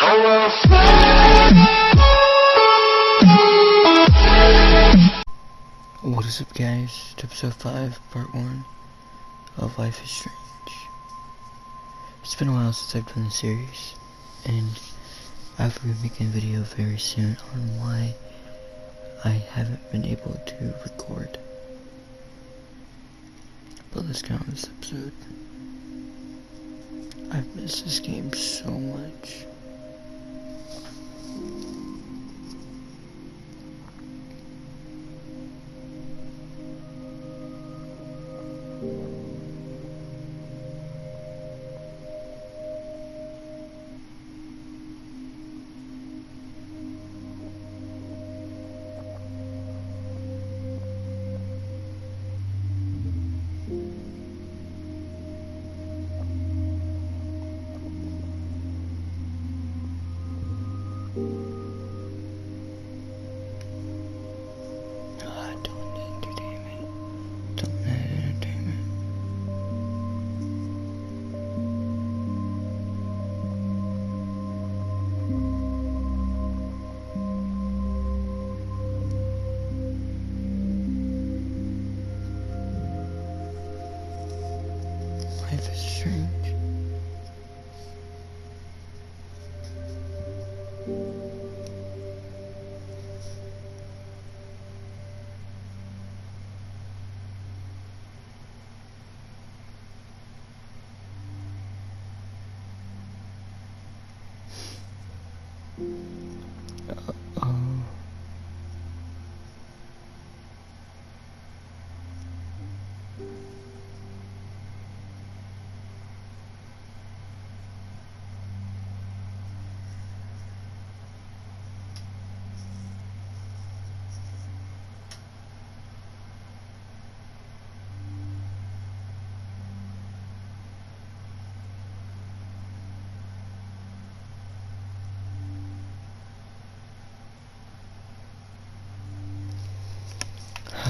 What is up, guys? It's episode 5, part 1 of Life is Strange. It's been a while since I've done the series, and I'll be making a video very soon on why I haven't been able to record. But let's get on this episode. I've missed this game so much. Life is strange.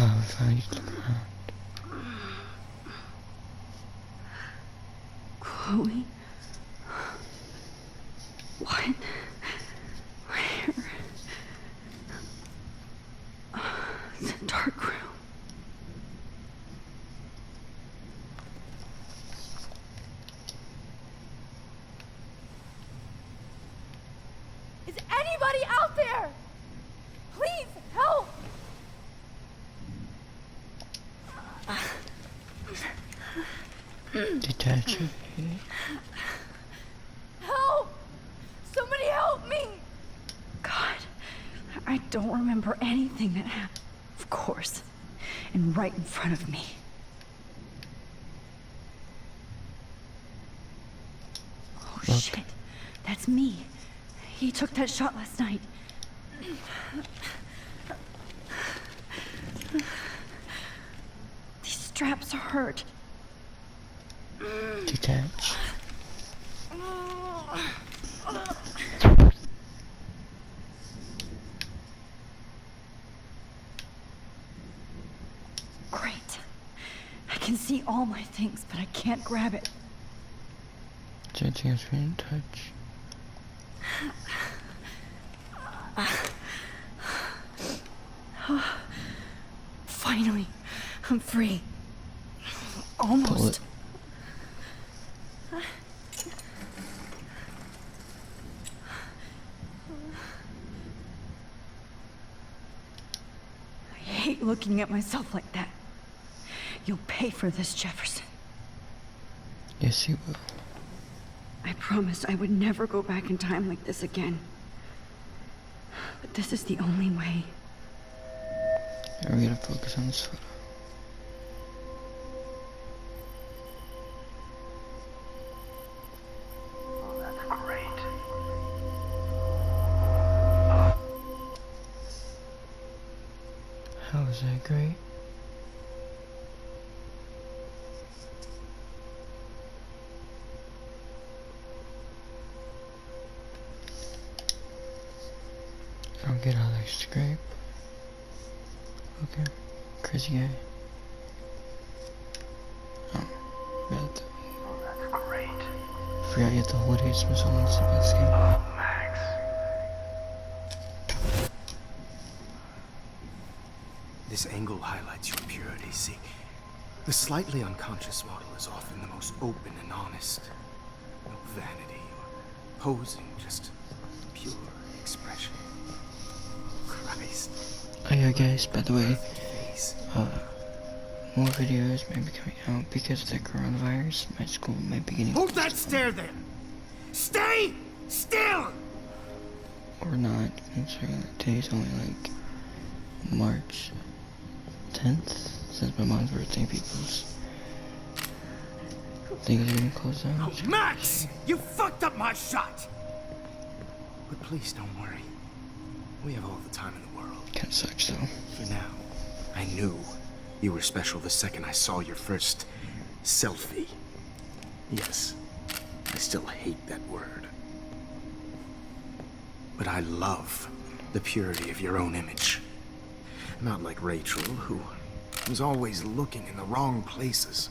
If I look around. Chloe? What? Where? It's a dark room. Is anybody out there? Please, help! Detach it. Help! Somebody help me! God, I don't remember anything that happened. Of course. And right in front of me. Oh, Look. shit. That's me. He took that shot last night. These straps hurt. Detach. Great. I can see all my things, but I can't grab it. Is there anything else we didn't touch? Finally, I'm free. Pull Almost. it. I hate looking at myself like that. You'll pay for this, Jefferson. Yes, you will. I promised I would never go back in time like this again. But this is the only way. Now we gotta focus on this photo. That's great. How is that great? I'll get all that scrape. Okay. Crazy guy. Oh, forgot That's great. you have to hold it. It's supposed to only see this game. Oh, Max. This angle highlights your purity. See, the slightly unconscious model is often the most open and honest. No vanity or posing, just pure expression. Christ. Oh yeah, guys, by the way, Face. more videos may be coming out because of the coronavirus. My school might be getting Hold that stare there! Stay still! or not. Considering the day's only like March 10th, since my mom's birthday. People's things are getting closed down. Oh, Max! You fucked up my shot! But please don't worry. We have all the time in the world. Kinda sucks though. For now, I knew you were special the second I saw your first selfie. Yes, I still hate that word. But I love the purity of your own image. Not like Rachel, who was always looking in the wrong places.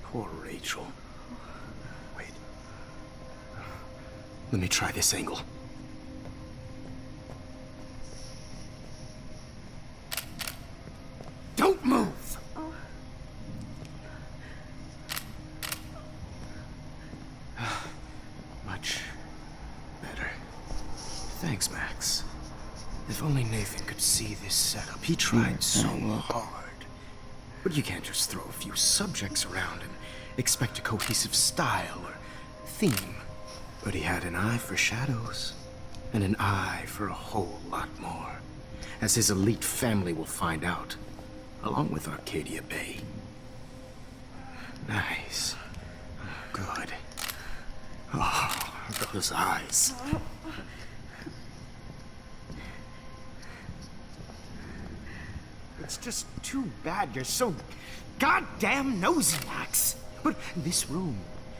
Poor Rachel. Wait. Let me try this angle. Don't move! Much better. Thanks, Max. If only Nathan could see this setup. He tried so hard. But you can't just throw a few subjects around and expect a cohesive style or theme. But he had an eye for shadows, and an eye for a whole lot more, as his elite family will find out, along with Arcadia Bay. Nice. Good. Oh, those eyes. It's just too bad you're so goddamn nosy, Max. But this room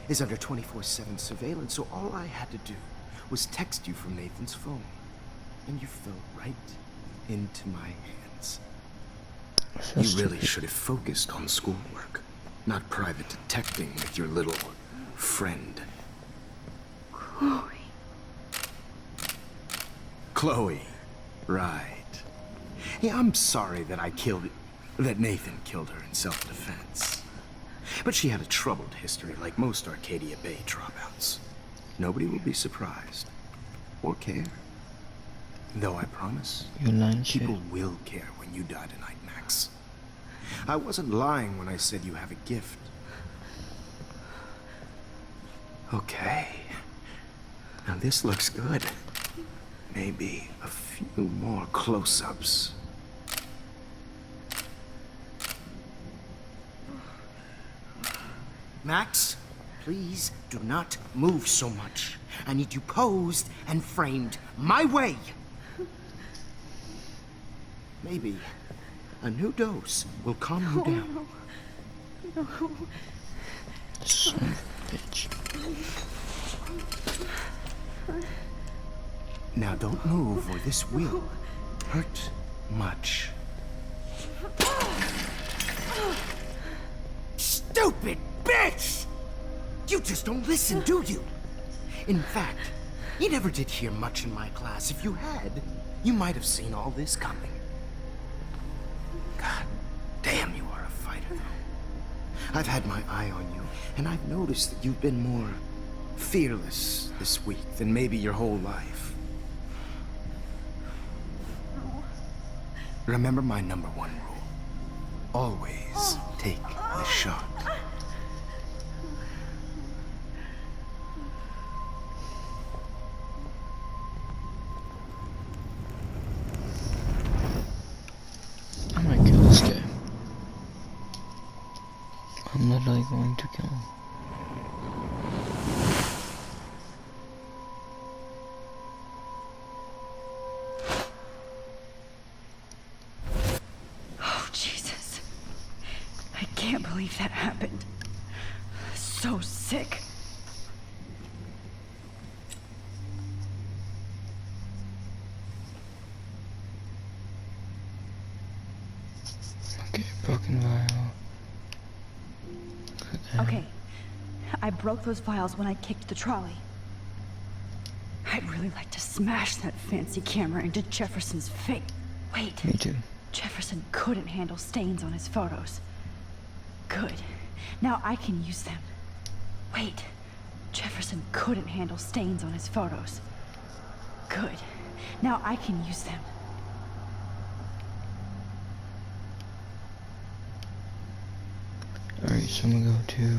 is under 24/7 surveillance, so all I had to do was text you from Nathan's phone. And you fell right into my hands. You really should have focused on schoolwork, not private detecting with your little friend. Chloe. Chloe. Right. Yeah, I'm sorry that that Nathan killed her in self-defense. But she had a troubled history like most Arcadia Bay dropouts. Nobody will be surprised. Or care. Though I promise, You lying shit. people will care when you die tonight, Max. I wasn't lying when I said you have a gift. Okay. Now this looks good. Maybe a few more close-ups. Max, please do not move so much. I need you posed and framed my way. Maybe a new dose will calm you down. Son of a bitch. Now don't move or this will hurt much. Stupid bitch! You just don't listen, do you? In fact, you never did hear much in my class. If you had, you might have seen all this coming. God damn, you are a fighter, though. I've had my eye on you, and I've noticed that you've been more fearless this week than maybe your whole life. Remember my #1 rule. Always take the shot. I'm gonna kill this guy. I'm literally going to kill him. Oh, Jesus. I can't believe that happened. So sick. Okay, broken vial. Okay. I broke those vials when I kicked the trolley. I'd really like to smash that fancy camera into Jefferson's face. Wait. Me too. Jefferson couldn't handle stains on his photos. Good. Now I can use them. Wait. Jefferson couldn't handle stains on his photos. Good. Now I can use them. Alright, so I'm gonna go to...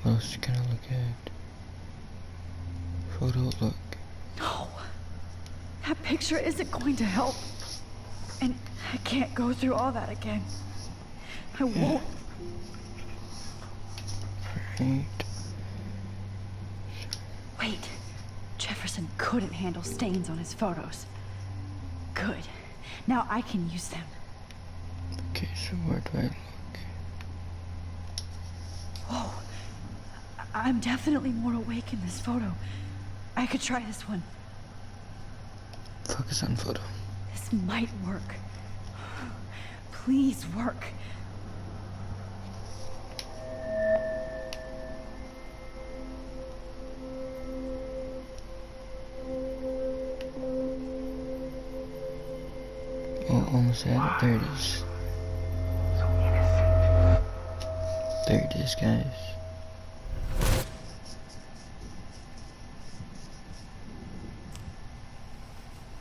What else can I look at? Photo look. No. That picture isn't going to help. And I can't go through all that again. I won't. Right. Wait. Jefferson couldn't handle stains on his photos. Good. Now I can use them. Okay, so where do I look? Whoa. I'm definitely more awake in this photo. I could try this one. Focus on photo. This might work. Please work. Oh, almost had it. There it is. There it is, guys.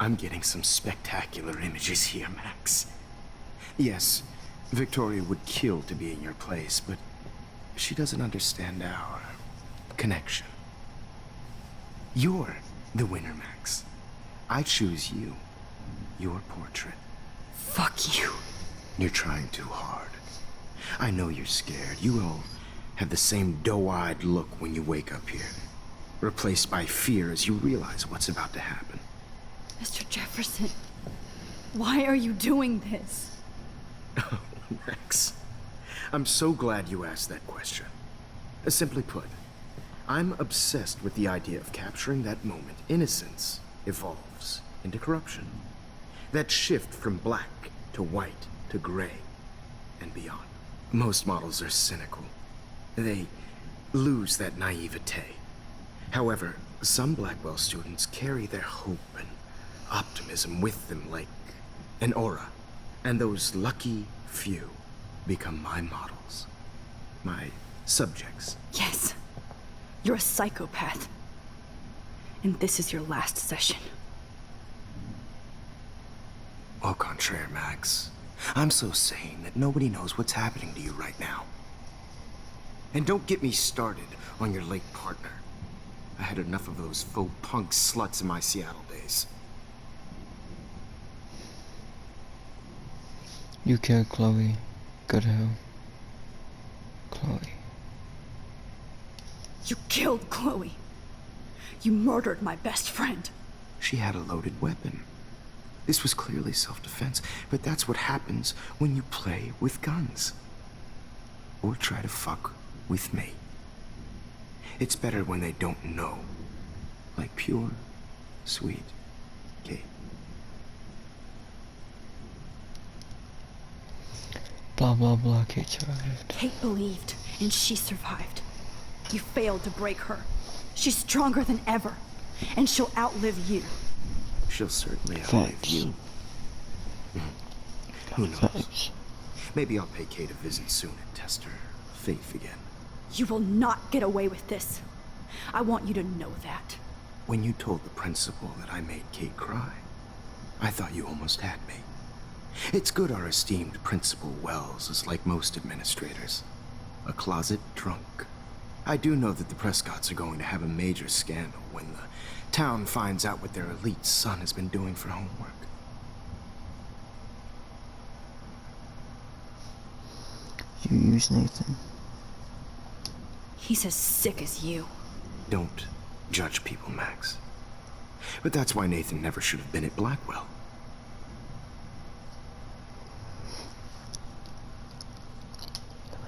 I'm getting some spectacular images here, Max. Yes, Victoria would kill to be in your place, but she doesn't understand our connection. You're the winner, Max. I choose you. Your portrait. Fuck you. You're trying too hard. I know you're scared. You all have the same doe-eyed look when you wake up here, replaced by fear as you realize what's about to happen. Mr. Jefferson, why are you doing this? Oh, Max. I'm so glad you asked that question. Simply put, I'm obsessed with the idea of capturing that moment innocence evolves into corruption. That shift from black to white to gray and beyond. Most models are cynical. They lose that naivete. However, some Blackwell students carry their hope and optimism with them like an aura. And those lucky few become my models. My subjects. Yes. You're a psychopath. And this is your last session. Au contraire, Max. I'm so sane that nobody knows what's happening to you right now. And don't get me started on your late partner. I had enough of those faux punk sluts in my Seattle days. You killed Chloe. Go to hell. Chloe. You killed Chloe. You murdered my best friend. She had a loaded weapon. This was clearly self-defense, but that's what happens when you play with guns. Or try to fuck with me. It's better when they don't know. Like pure, sweet Kate. Blah blah blah, Kate survived. Kate believed, and she survived. You failed to break her. She's stronger than ever, and she'll outlive you. She'll certainly outlive Facts. you. Who knows? Facts. Maybe I'll pay Kate a visit soon and test her faith again. You will not get away with this. I want you to know that. When you told the principal that I made Kate cry, I thought you almost had me. It's good our esteemed Principal Wells is like most administrators. A closet drunk. I do know that the Prescotts are going to have a major scandal when the town finds out what their elite son has been doing for homework. You use Nathan. He's as sick as you. Don't judge people, Max. But that's why Nathan never should have been at Blackwell.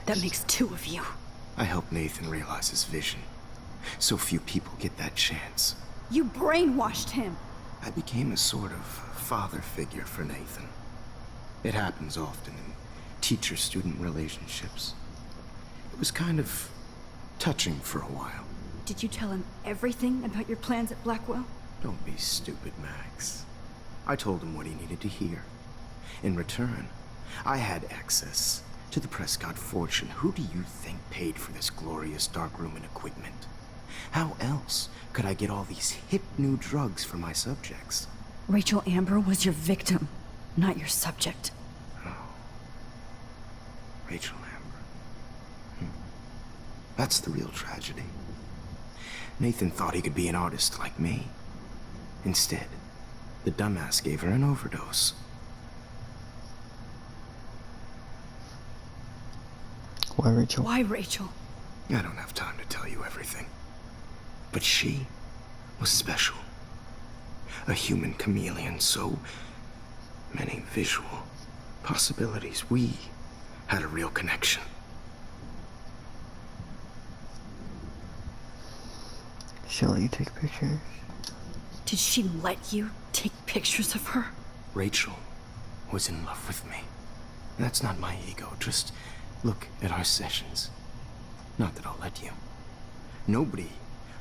That makes two of you. I helped Nathan realize his vision. So few people get that chance. You brainwashed him. I became a sort of father figure for Nathan. It happens often in teacher-student relationships. It was kind of touching for a while. Did you tell him everything about your plans at Blackwell? Don't be stupid, Max. I told him what he needed to hear. In return, I had access to the Prescott fortune. Who do you think paid for this glorious darkroom and equipment? How else could I get all these hip new drugs for my subjects? Rachel Amber was your victim, not your subject. Rachel Amber. That's the real tragedy. Nathan thought he could be an artist like me. Instead, the dumbass gave her an overdose. Why Rachel? Why Rachel? I don't have time to tell you everything. But she was special. A human chameleon, so many visual possibilities. We had a real connection. She'll let you take pictures? Did she let you take pictures of her? Rachel was in love with me. That's not my ego. Just look at our sessions. Not that I'll let you. Nobody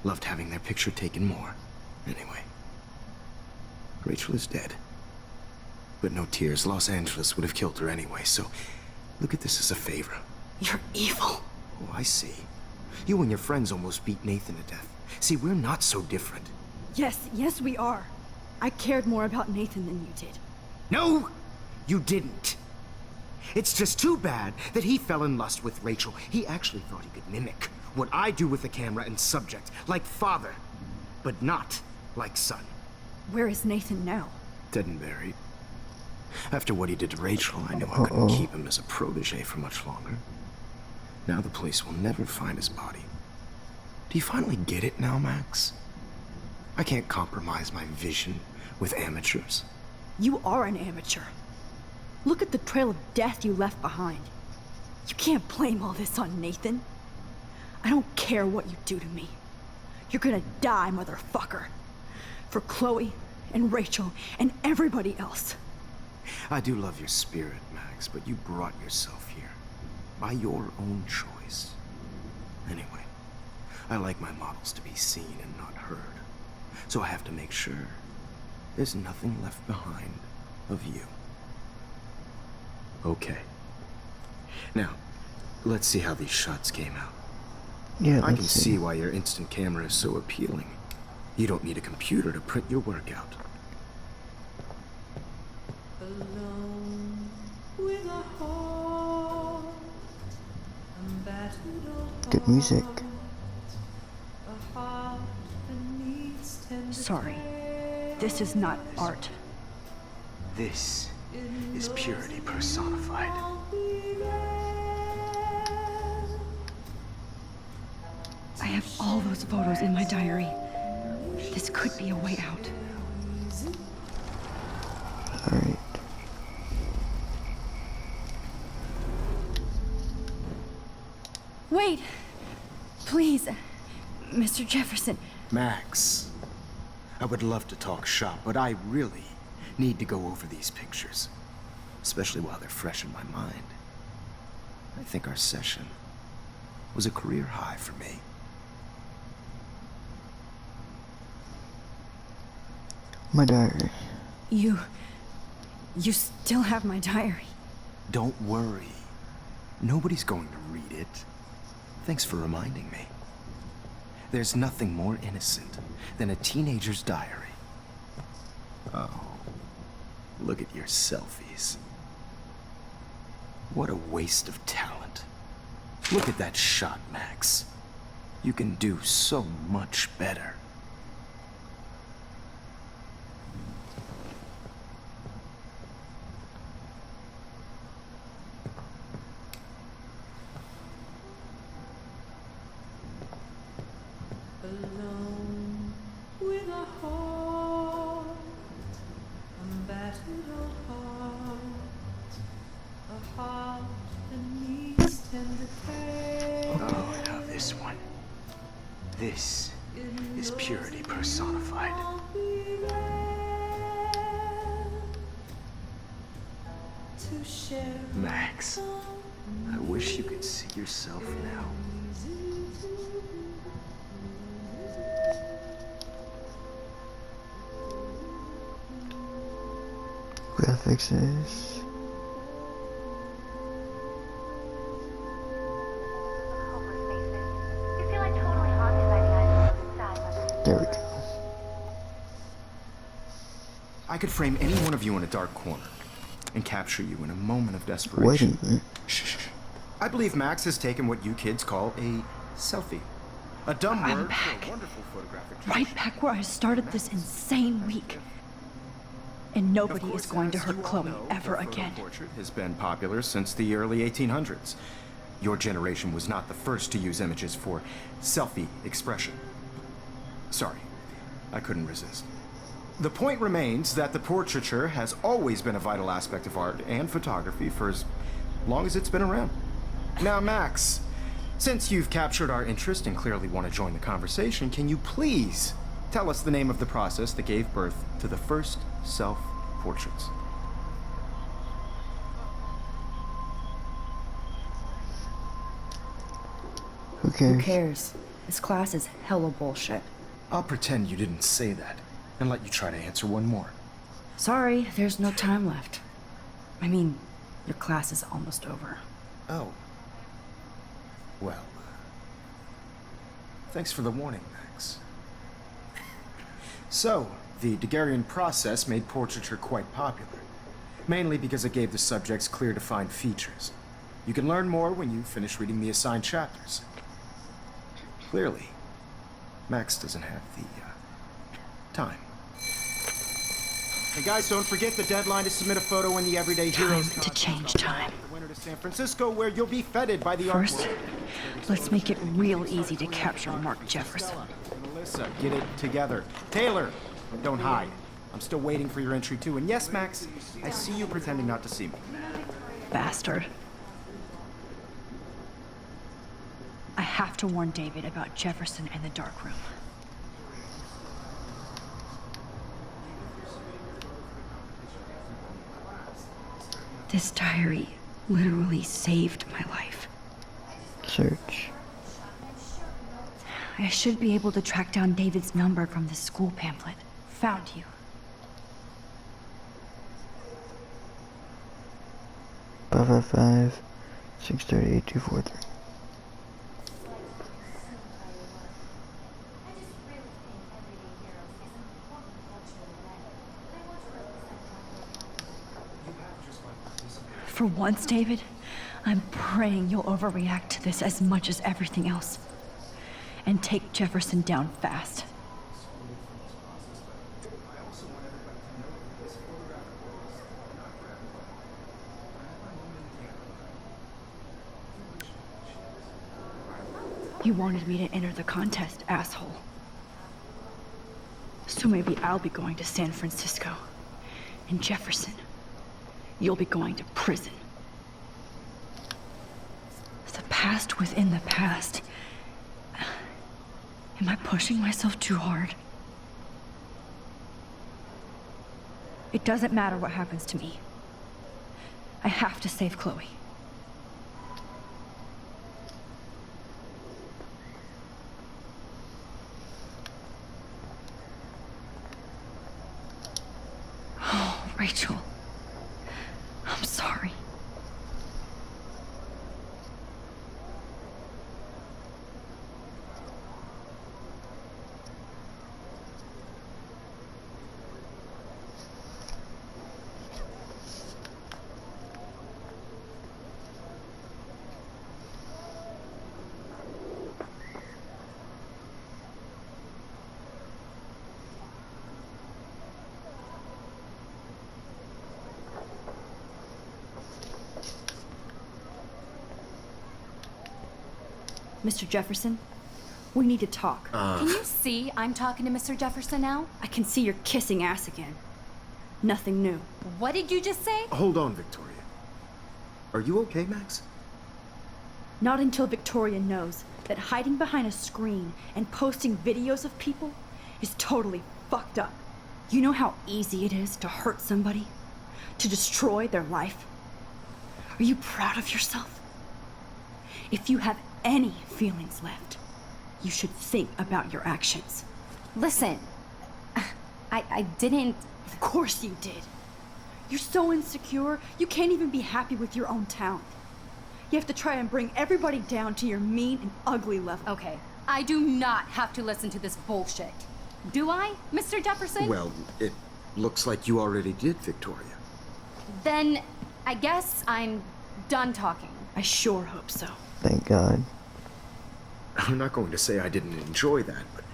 loved having their picture taken more. Anyway, Rachel is dead. But no tears. Los Angeles would have killed her anyway, so look at this as a favor. You're evil. Oh, I see. You and your friends almost beat Nathan to death. See, we're not so different. Yes, we are. I cared more about Nathan than you did. No, you didn't. It's just too bad that he fell in lust with Rachel. He actually thought he could mimic what I do with the camera and subject, like father, but not like son. Where is Nathan now? Dead and buried. After what he did to Rachel, I knew I couldn't keep him as a protege for much longer. Now the police will never find his body. Do you finally get it now, Max? I can't compromise my vision with amateurs. You are an amateur. Look at the trail of death you left behind. You can't blame all this on Nathan. I don't care what you do to me. You're gonna die, motherfucker. For Chloe and Rachel and everybody else. I do love your spirit, Max, but you brought yourself here by your own choice. Anyway, I like my models to be seen and not heard. So I have to make sure there's nothing left behind of you. Okay. Now, let's see how these shots came out. Yeah, I can see why your instant camera is so appealing. You don't need a computer to print your work out. Good music. Sorry. This is not art. This is purity personified. I have all those photos in my diary. This could be a way out. Alright. Wait! Please, Mr. Jefferson. Max, I would love to talk shop, but I really need to go over these pictures. Especially while they're fresh in my mind. I think our session was a career high for me. My diary. You still have my diary. Don't worry. Nobody's going to read it. Thanks for reminding me. There's nothing more innocent than a teenager's diary. Oh, look at your selfies. What a waste of talent. Look at that shot, Max. You can do so much better. Alone with a heart, a battered old heart, a heart that needs tender care. Oh, now this one. This is purity personified. I'll be there to share Max, I wish you could see yourself now. Gotta fix this. There we go. I could frame any one of you in a dark corner and capture you in a moment of Wait a desperation. minute. Shh. I believe Max has taken what you kids call a selfie. A dumb I'm word back. for a wonderful photographic Right tradition. back where I started this insane week. And Of nobody course, is going to as hurt you all Chloe know, ever the photo again. portrait has been popular since the early 1800s. Your generation was not the first to use images for selfie expression. Sorry, I couldn't resist. The point remains that the portraiture has always been a vital aspect of art and photography for as long as it's been around. Now, Max, since you've captured our interest and clearly want to join the conversation, can you please tell us the name of the process that gave birth to the first self-portraits? Who cares? Who cares? This class is hella bullshit. I'll pretend you didn't say that and let you try to answer one more. Sorry, there's no time left. I mean, your class is almost over. Oh. Well, thanks for the warning, Max. So, the Daguerrean process made portraiture quite popular, mainly because it gave the subjects clear defined features. You can learn more when you finish reading the assigned chapters. Clearly, Max doesn't have the time. Hey guys, don't forget the deadline to submit a photo in the Everyday Heroes Time to change time. Winter to San Francisco, where you'll be feted by the art First, world. let's make it real easy to capture Mark Jefferson. And Alyssa, get it together. Taylor, don't hide. I'm still waiting for your entry too. And yes, Max, I see you pretending not to see me. Bastard. I have to warn David about Jefferson and the dark room. This diary literally saved my life. Search. I should be able to track down David's number from the school pamphlet. Found you. 555 630 8243. For once, David, I'm praying you'll overreact to this as much as everything else. And take Jefferson down fast. You wanted me to enter the contest, asshole. So maybe I'll be going to San Francisco. And Jefferson, you'll be going to prison. The past within the past. Am I pushing myself too hard? It doesn't matter what happens to me. I have to save Chloe. Oh, Rachel. I'm sorry. Mr. Jefferson, we need to talk. Can you see I'm talking to Mr. Jefferson now? I can see you're kissing ass again. Nothing new. What did you just say? Hold on, Victoria. Are you okay, Max? Not until Victoria knows that hiding behind a screen and posting videos of people is totally fucked up. You know how easy it is to hurt somebody? To destroy their life? Are you proud of yourself? If you have any feelings left, you should think about your actions. Listen, I didn't. Of course you did. You're so insecure, you can't even be happy with your own town. You have to try and bring everybody down to your mean and ugly level. Okay, I do not have to listen to this bullshit. Do I, Mr. Jefferson? Well, it looks like you already did, Victoria. Then I guess I'm done talking. I sure hope so. Thank God. I'm not going to say I didn't enjoy that, but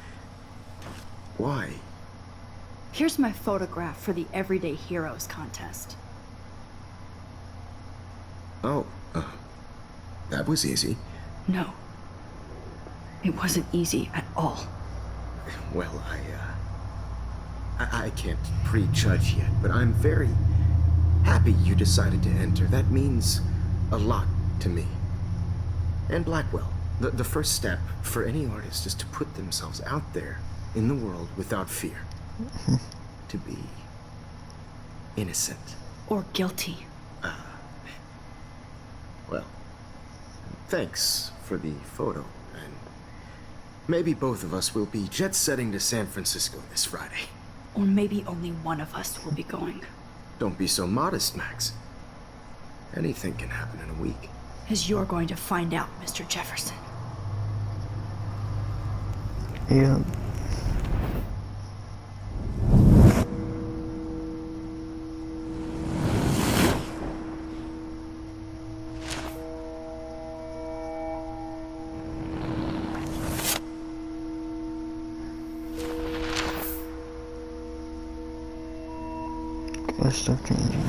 why? Here's my photograph for the Everyday Heroes contest. Oh, that was easy. No. It wasn't easy at all. Well, I can't prejudge yet, but I'm very happy you decided to enter. That means a lot to me. And Blackwell. The first step for any artist is to put themselves out there in the world without fear. To be innocent. Or guilty. Well, thanks for the photo, and maybe both of us will be jet-setting to San Francisco this Friday. Or maybe only one of us will be going. Don't be so modest, Max. Anything can happen in a week. As you're going to find out, Mr. Jefferson. Yeah. Gotta stop changing.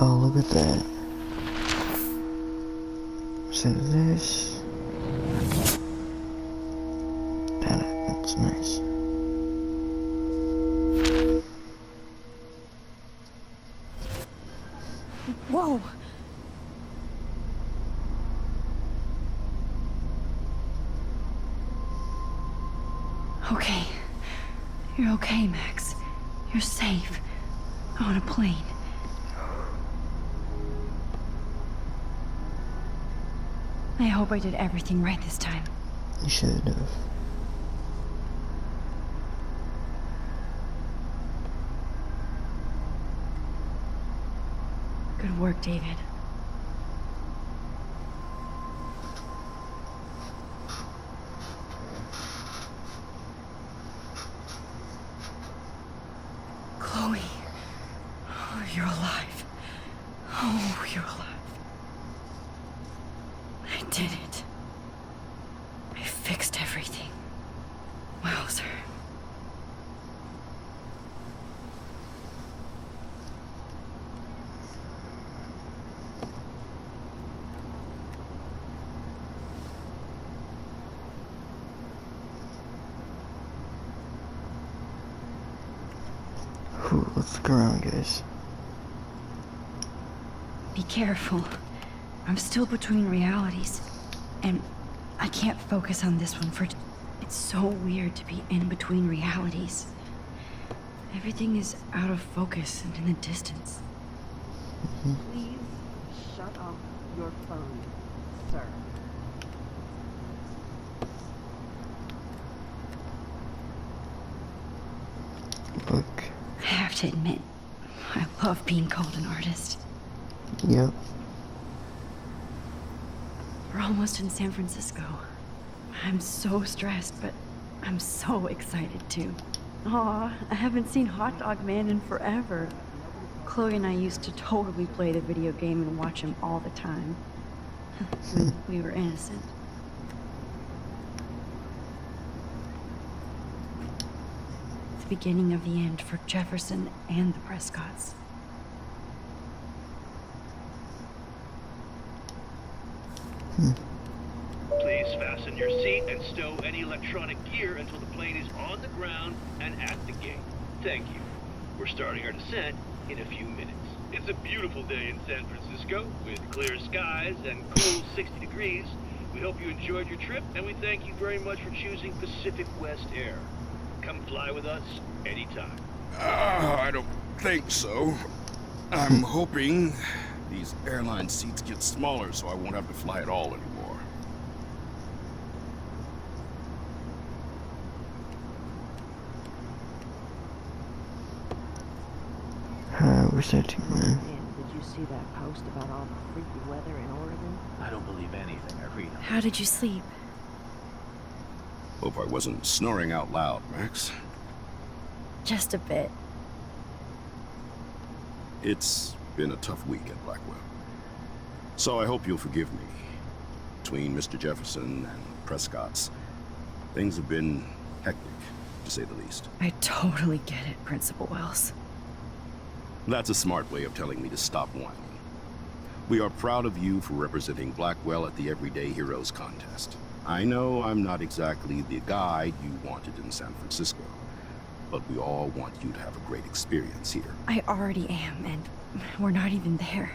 Oh, look at that. So this. That's nice. Whoa! Okay. You're okay, Max. You're safe. On a plane. I hope I did everything right this time. You should have. Good work, David. Chloe. Oh, you're alive. Oh, you're alive. I did it. I fixed everything. Wowzer. Whew, let's look around, guys. Be careful. I'm still between realities. And I can't focus on this one for... It's so weird to be in between realities. Everything is out of focus and in the distance. Please shut off your phone, sir. Look. I have to admit, I love being called an artist. Yep. We're almost in San Francisco. I'm so stressed, but I'm so excited too. Aw, I haven't seen Hot Dog Man in forever. Chloe and I used to totally play the video game and watch him all the time. When we were innocent. The beginning of the end for Jefferson and the Prescotts. Please fasten your seat and stow any electronic gear until the plane is on the ground and at the gate. Thank you. We're starting our descent in a few minutes. It's a beautiful day in San Francisco with clear skies and cool 60 degrees. We hope you enjoyed your trip, and we thank you very much for choosing Pacific West Air. Come fly with us anytime. I don't think so. I'm hoping these airline seats get smaller so I won't have to fly at all anymore. Where's that team, man? Did you see that post about all the freaky weather in Oregon? I don't believe anything I read. How did you sleep? Hope I wasn't snoring out loud, Max. Just a bit. It's been a tough week at Blackwell. So I hope you'll forgive me. Between Mr. Jefferson and Prescott's, things have been hectic, to say the least. I totally get it, Principal Wells. That's a smart way of telling me to stop whining. We are proud of you for representing Blackwell at the Everyday Heroes contest. I know I'm not exactly the guide you wanted in San Francisco, but we all want you to have a great experience here. I already am, and we're not even there.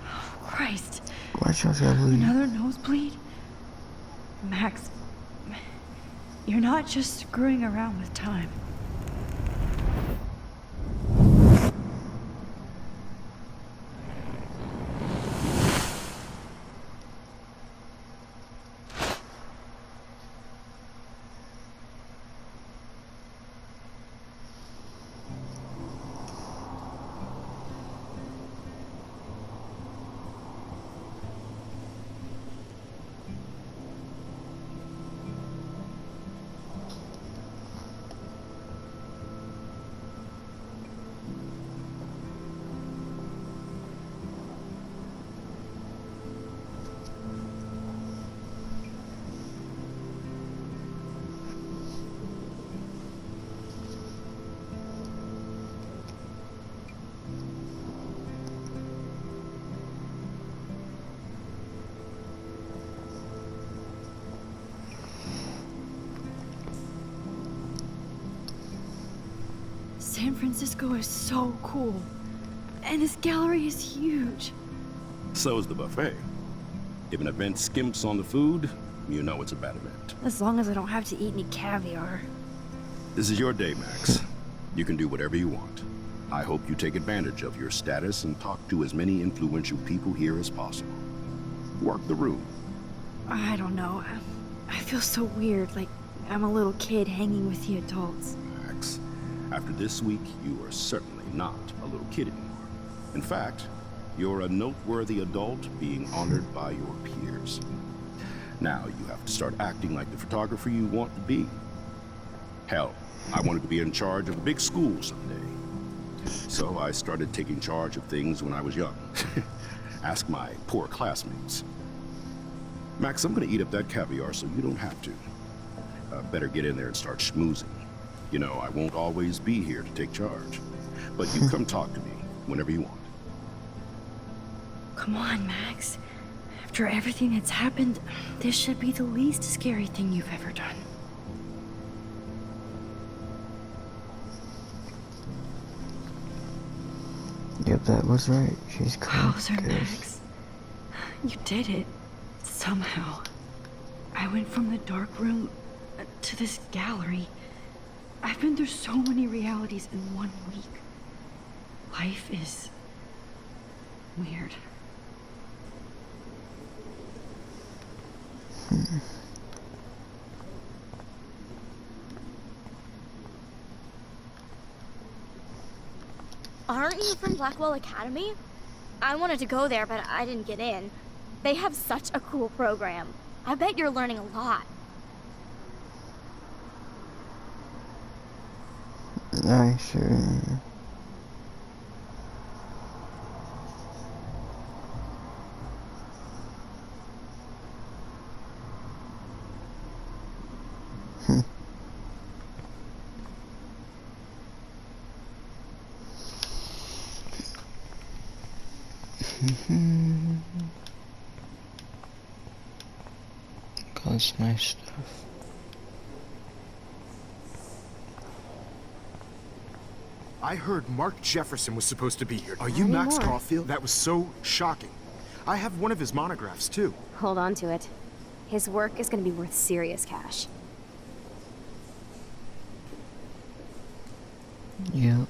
Oh, Christ. Watch out, gotta bleed. Another nosebleed? Max, you're not just screwing around with time. San Francisco is so cool. And this gallery is huge. So is the buffet. If an event skimps on the food, you know it's a bad event. As long as I don't have to eat any caviar. This is your day, Max. You can do whatever you want. I hope you take advantage of your status and talk to as many influential people here as possible. Work the room. I don't know. I feel so weird, like I'm a little kid hanging with the adults. Max, after this week, you are certainly not a little kid anymore. In fact, you're a noteworthy adult being honored by your peers. Now you have to start acting like the photographer you want to be. Hell, I wanted to be in charge of a big school someday. So I started taking charge of things when I was young. Ask my poor classmates. Max, I'm gonna eat up that caviar so you don't have to. Better get in there and start schmoozing. You know, I won't always be here to take charge. But you come talk to me whenever you want. Come on, Max. After everything that's happened, this should be the least scary thing you've ever done. Yep, that was right. She's Wowzer, cool. Max. You did it. Somehow. I went from the dark room to this gallery. I've been through so many realities in 1 week. Life is weird. Aren't you from Blackwell Academy? I wanted to go there, but I didn't get in. They have such a cool program. I bet you're learning a lot. I sure am. Got this nice stuff. I heard Mark Jefferson was supposed to be here. Are you Max Caulfield? That was so shocking. I have one of his monographs, too. Hold on to it. His work is going to be worth serious cash. Yep.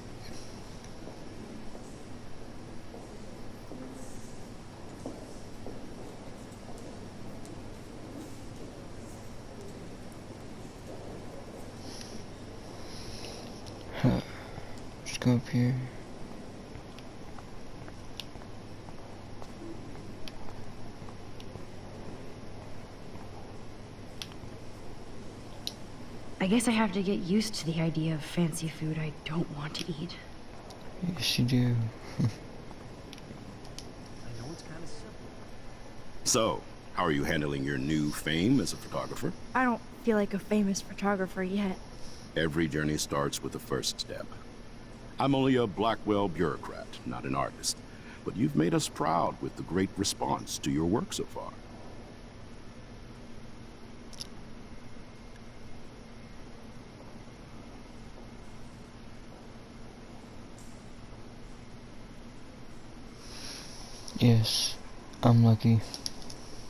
Just go up here. I guess I have to get used to the idea of fancy food I don't want to eat. Yes, you do. So, how are you handling your new fame as a photographer? I don't feel like a famous photographer yet. Every journey starts with the first step. I'm only a Blackwell bureaucrat, not an artist. But you've made us proud with the great response to your work so far. Yes, I'm lucky.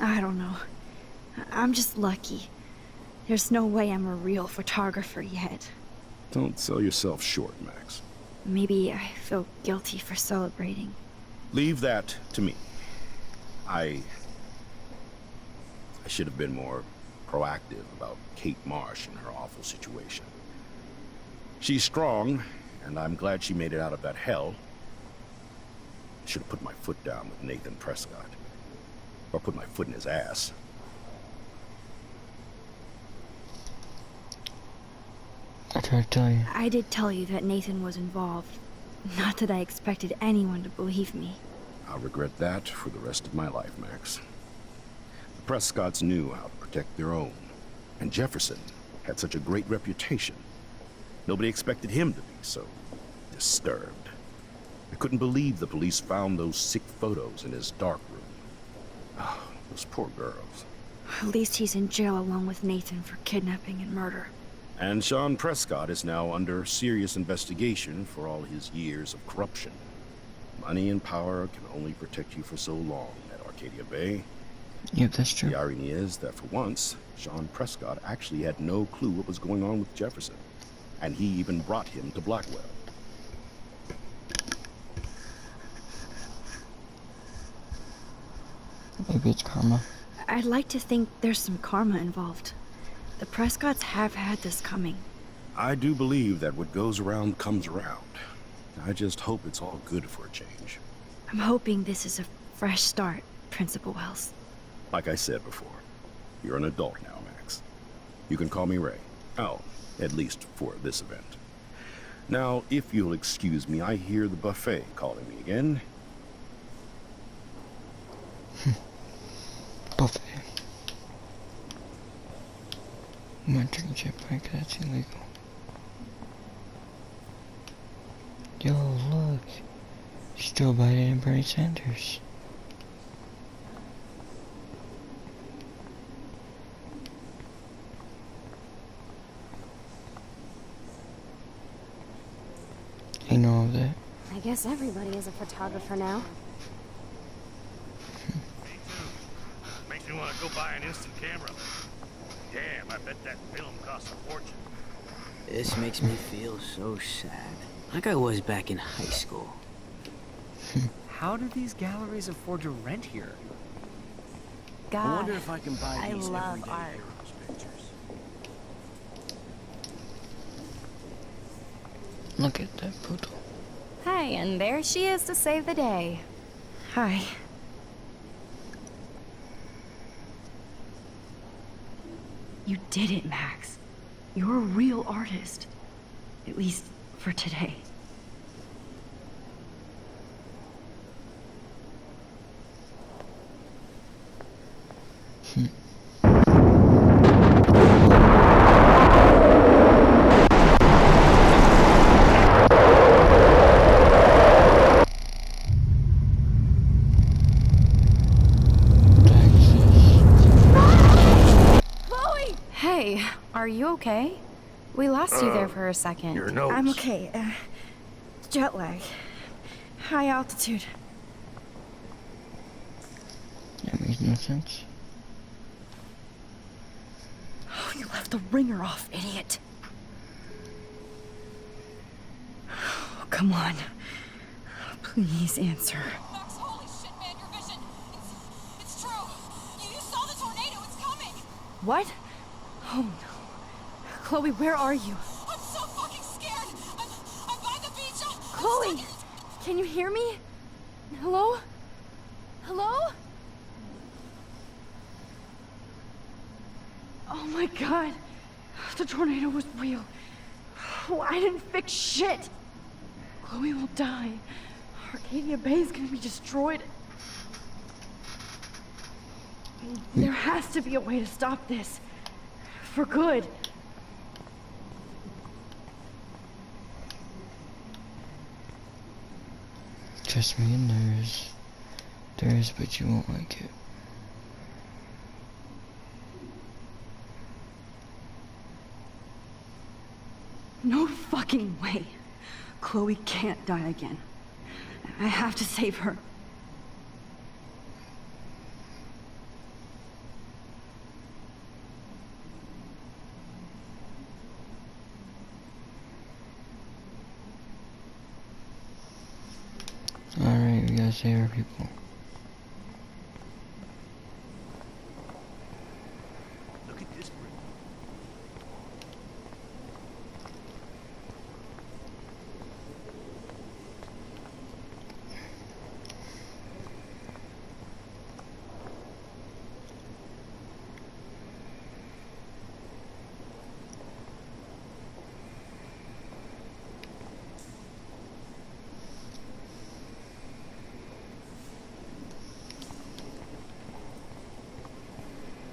I don't know. I'm just lucky. There's no way I'm a real photographer yet. Don't sell yourself short, Max. Maybe I feel guilty for celebrating. Leave that to me. I should have been more proactive about Kate Marsh and her awful situation. She's strong, and I'm glad she made it out of that hell. I should have put my foot down with Nathan Prescott. Or put my foot in his ass. I tried to tell you. I did tell you that Nathan was involved. Not that I expected anyone to believe me. I'll regret that for the rest of my life, Max. The Prescotts knew how to protect their own. And Jefferson had such a great reputation. Nobody expected him to be so disturbed. I couldn't believe the police found those sick photos in his dark room. Oh, those poor girls. At least he's in jail along with Nathan for kidnapping and murder. And Sean Prescott is now under serious investigation for all his years of corruption. Money and power can only protect you for so long at Arcadia Bay. Yep, that's true. The irony is that for once, Sean Prescott actually had no clue what was going on with Jefferson. And he even brought him to Blackwell. Maybe it's karma. I'd like to think there's some karma involved. The Prescotts have had this coming. I do believe that what goes around comes around. I just hope it's all good for a change. I'm hoping this is a fresh start, Principal Wells. Like I said before, you're an adult now, Max. You can call me Ray. Oh, at least for this event. Now, if you'll excuse me, I hear the buffet calling me again. Buffet. I'm not drinking jetpack, that's illegal. Yo, look. Joe Biden and Bernie Sanders. You know all that? I guess everybody is a photographer now. Makes me want to go buy an instant camera. Damn, I bet that film costs a fortune. This makes me feel so sad. Like I was back in high school. How do these galleries afford to rent here? I wonder if I can buy I these love everyday art. heroes pictures. Look at that photo. Hey, and there she is to save the day. Hi. You did it, Max. You're a real artist. At least for today. Hey, are you okay? We lost you there for a second. Your nose. I'm okay. Jet lag. High altitude. That makes no sense. Oh, you left the ringer off, idiot. Oh, come on. Please answer. Max, holy shit, man, your vision. It's true. You saw the tornado. It's coming. What? Oh no. Chloe, where are you? I'm so fucking scared. I'm by the beach. Chloe! Can you hear me? Hello? Hello? Oh my god. The tornado was real. Oh, I didn't fix shit. Chloe will die. Arcadia Bay is gonna be destroyed. There has to be a way to stop this. For good. Trust me, and there is, but you won't like it. No fucking way. Chloe can't die again. I have to save her. Alright, we gotta save our people. Look at this brick.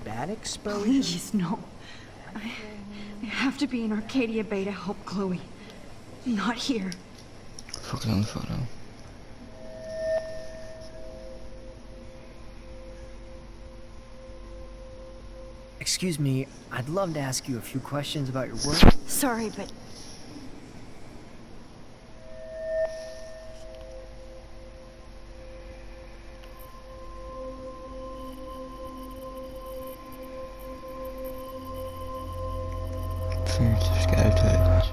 Bad exposure? Please, no. I have to be in Arcadia Bay to help Chloe. Not here. Focus on the photo. Excuse me, I'd love to ask you a few questions about your work. Sorry, but Finish the scatter.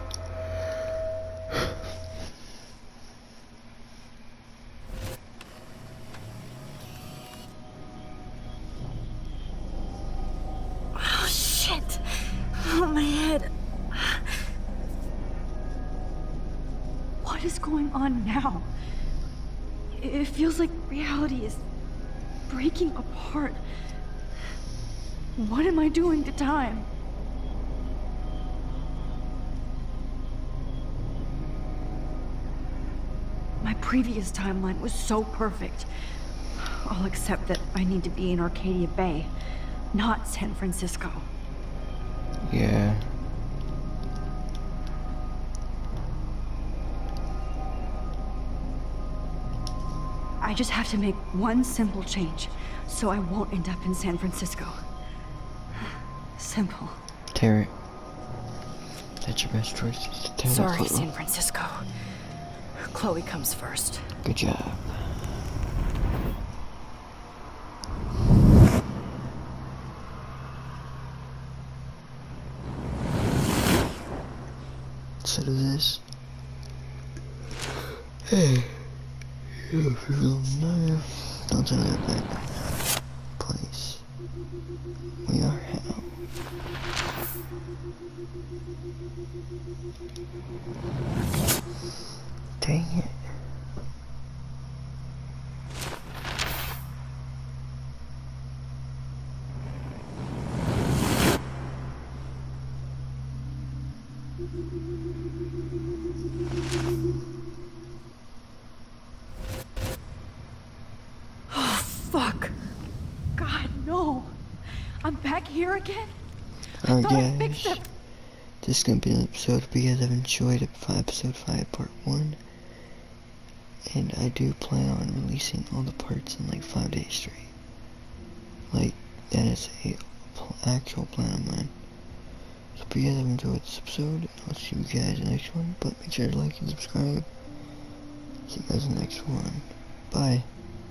oh shit! Oh, my head. What is going on now? It feels like reality is breaking apart. What am I doing to time? My previous timeline was so perfect. I'll accept that I need to be in Arcadia Bay, not San Francisco. Yeah. I just have to make one simple change, so I won't end up in San Francisco. Simple. Tear it. That's your best choice. Is to tear that Sorry, photo. San Francisco. Chloe comes first. Good job. Instead of this. Hey. You feel nice. Don't tell me that place. We are hell. Dang it. Oh, fuck. God, no. I'm back here again? I thought I fixed Guys, it. this is gonna be an episode because I've enjoyed episode 5 part 1, and I do plan on releasing all the parts in like 5 days straight. Like, that is a actual plan of mine. Hope you guys have enjoyed this episode. I'll see you guys in the next one. But make sure to like and subscribe. See you guys in the next one. Bye.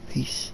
Peace.